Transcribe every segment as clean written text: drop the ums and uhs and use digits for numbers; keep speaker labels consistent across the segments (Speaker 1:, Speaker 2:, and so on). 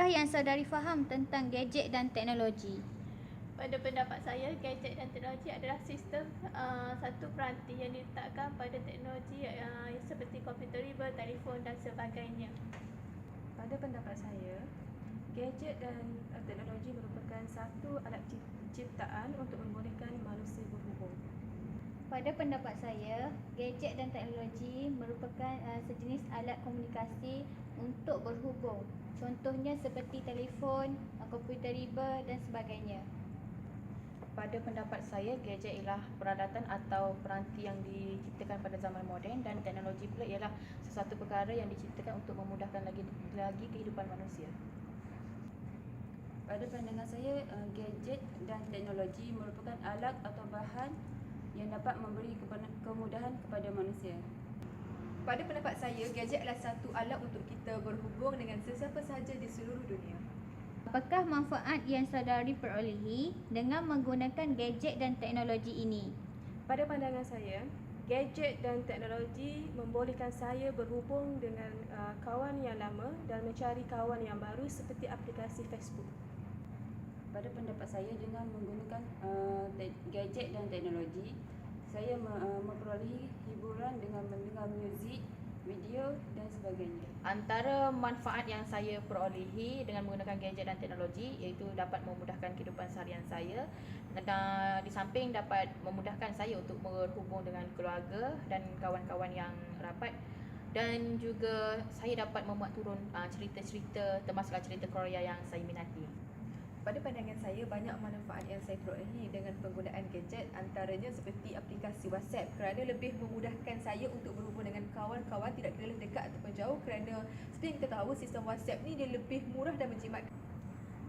Speaker 1: yang saudari faham tentang gadget dan teknologi?
Speaker 2: Pada pendapat saya, gadget dan teknologi adalah sistem satu peranti yang diletakkan pada teknologi seperti komputer riba, telefon dan sebagainya.
Speaker 3: Pada pendapat saya, gadget dan teknologi merupakan satu alat ciptaan untuk membolehkan manusia berhubung.
Speaker 1: Pada pendapat saya, gadget dan teknologi merupakan sejenis alat komunikasi untuk berhubung. Contohnya seperti telefon, komputer riba dan sebagainya.
Speaker 4: Pada pendapat saya, gadget ialah peralatan atau peranti yang diciptakan pada zaman moden, dan teknologi pula ialah sesuatu perkara yang diciptakan untuk memudahkan lagi kehidupan manusia.
Speaker 5: Pada pandangan saya, gadget dan teknologi merupakan alat atau bahan yang dapat memberi kemudahan kepada manusia.
Speaker 3: Pada pendapat saya, gadget adalah satu alat untuk kita berhubung dengan sesiapa sahaja di seluruh dunia.
Speaker 1: Apakah manfaat yang saudari perolehi dengan menggunakan gadget dan teknologi ini?
Speaker 3: Pada pandangan saya, gadget dan teknologi membolehkan saya berhubung dengan kawan yang lama dan mencari kawan yang baru seperti aplikasi Facebook.
Speaker 5: Pada pendapat saya, dengan menggunakan gadget dan teknologi, saya memperolehi hiburan dengan mendengar muzik, video dan sebagainya.
Speaker 4: Antara manfaat yang saya perolehi dengan menggunakan gadget dan teknologi iaitu dapat memudahkan kehidupan seharian saya, dan di samping dapat memudahkan saya untuk berhubung dengan keluarga dan kawan-kawan yang rapat, dan juga saya dapat memuat turun cerita-cerita, termasuklah cerita Korea yang saya minati.
Speaker 3: Pada pandangan saya, banyak manfaat yang saya perolehi dengan penggunaan gadget, antaranya seperti aplikasi WhatsApp kerana lebih memudahkan saya untuk berhubung dengan kawan-kawan tidak kira dekat ataupun jauh, kerana seperti yang kita tahu sistem WhatsApp ni dia lebih murah dan menjimatkan.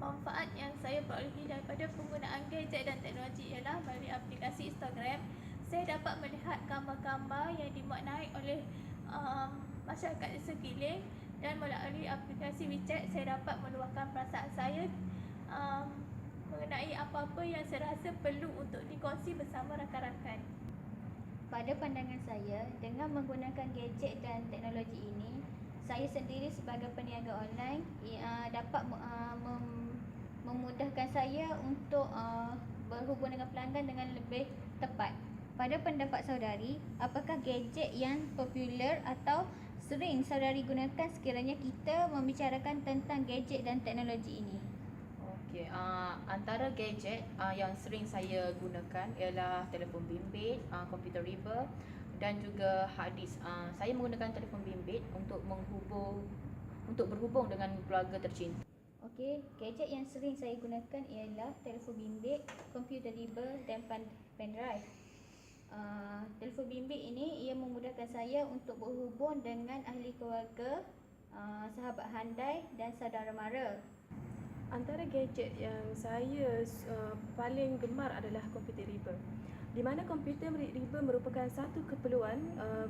Speaker 2: Manfaat yang saya perolehi daripada penggunaan gadget dan teknologi ialah melalui aplikasi Instagram, saya dapat melihat gambar-gambar yang dimaknai oleh masyarakat di sekeliling, dan melalui aplikasi WeChat saya dapat meluahkan perasaan saya mengenai apa-apa yang saya rasa perlu untuk dikongsi bersama rakan-rakan.
Speaker 1: Pada pandangan saya, dengan menggunakan gadget dan teknologi ini, saya sendiri sebagai peniaga online dapat memudahkan saya untuk berhubung dengan pelanggan dengan lebih tepat. Pada pendapat saudari, apakah gadget yang popular atau sering saudari gunakan sekiranya kita membicarakan tentang gadget dan teknologi ini?
Speaker 4: Okey, antara gadget yang sering saya gunakan ialah telefon bimbit, komputer riba dan juga hard disk. Saya menggunakan telefon bimbit untuk berhubung dengan keluarga tercinta.
Speaker 1: Okey, gadget yang sering saya gunakan ialah telefon bimbit, komputer riba dan pendrive. Telefon bimbit ini ia memudahkan saya untuk berhubung dengan ahli keluarga, sahabat handai dan saudara mara.
Speaker 3: Antara gadget yang saya paling gemar adalah komputer riba, di mana komputer riba merupakan satu keperluan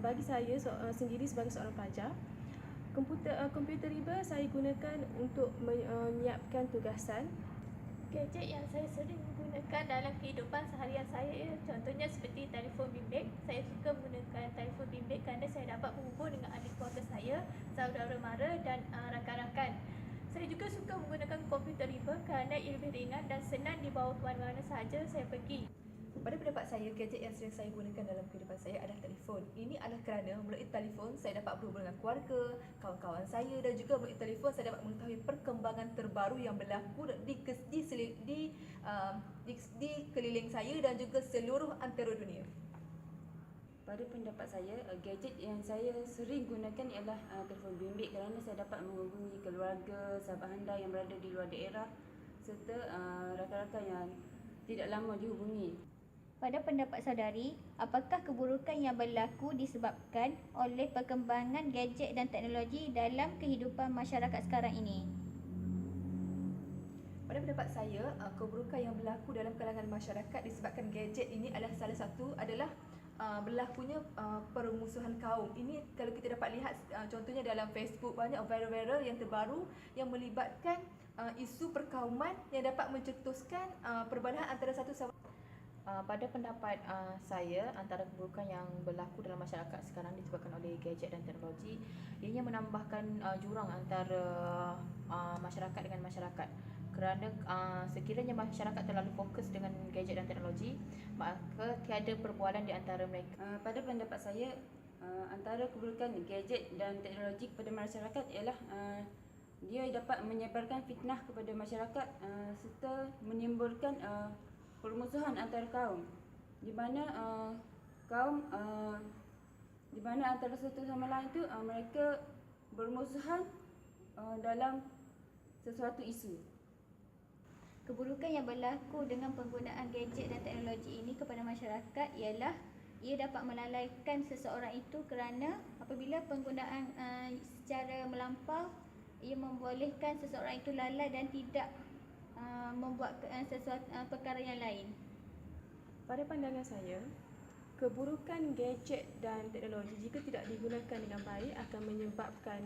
Speaker 3: bagi saya sendiri sebagai seorang pelajar. Komputer riba saya gunakan untuk menyiapkan tugasan.
Speaker 2: Gadget yang saya sering gunakan dalam kehidupan seharian saya, contohnya seperti telefon bimbit. Saya suka menggunakan telefon bimbit kerana saya dapat berhubung dengan ahli keluarga saya, saudara mara dan rakan-rakan. Saya juga suka menggunakan komputer riba kerana ia lebih ringan dan senang dibawa ke mana-mana sahaja saya pergi.
Speaker 3: Pada pendapat saya, gadget yang sering saya gunakan dalam kehidupan saya adalah telefon. Ini adalah kerana melalui telefon saya dapat berhubung dengan keluarga, kawan-kawan saya, dan juga melalui telefon saya dapat mengetahui perkembangan terbaru yang berlaku di keliling saya dan juga seluruh antara dunia.
Speaker 5: Pada pendapat saya, gadget yang saya sering gunakan ialah telefon bimbit kerana saya dapat menghubungi keluarga, sahabat handai yang berada di luar daerah serta rakan-rakan yang tidak lama dihubungi.
Speaker 1: Pada pendapat saudari, apakah keburukan yang berlaku disebabkan oleh perkembangan gadget dan teknologi dalam kehidupan masyarakat sekarang ini?
Speaker 3: Pada pendapat saya, keburukan yang berlaku dalam kalangan masyarakat disebabkan gadget ini adalah salah satu adalah berlakunya permusuhan kaum. Ini kalau kita dapat lihat contohnya dalam Facebook, banyak viral-viral yang terbaru yang melibatkan isu perkauman yang dapat mencetuskan perbalahan antara satu sama.
Speaker 4: Pada pendapat saya, antara keburukan yang berlaku dalam masyarakat sekarang disebabkan oleh gadget dan teknologi, ianya menambahkan jurang antara masyarakat dengan masyarakat. Kerana sekiranya masyarakat terlalu fokus dengan gadget dan teknologi, maka tiada perbualan di antara mereka.
Speaker 5: Pada pendapat saya, antara keburukan gadget dan teknologi kepada masyarakat ialah dia dapat menyebarkan fitnah kepada masyarakat serta menimbulkan permusuhan antara kaum, di mana di mana antara satu sama lain itu mereka bermusuhan dalam sesuatu isu.
Speaker 1: Keburukan yang berlaku dengan penggunaan gadget dan teknologi ini kepada masyarakat ialah ia dapat melalaikan seseorang itu kerana apabila penggunaan secara melampau, ia membolehkan seseorang itu lalai dan tidak membuat sesuatu perkara yang lain.
Speaker 3: Pada pandangan saya, keburukan gadget dan teknologi jika tidak digunakan dengan baik akan menyebabkan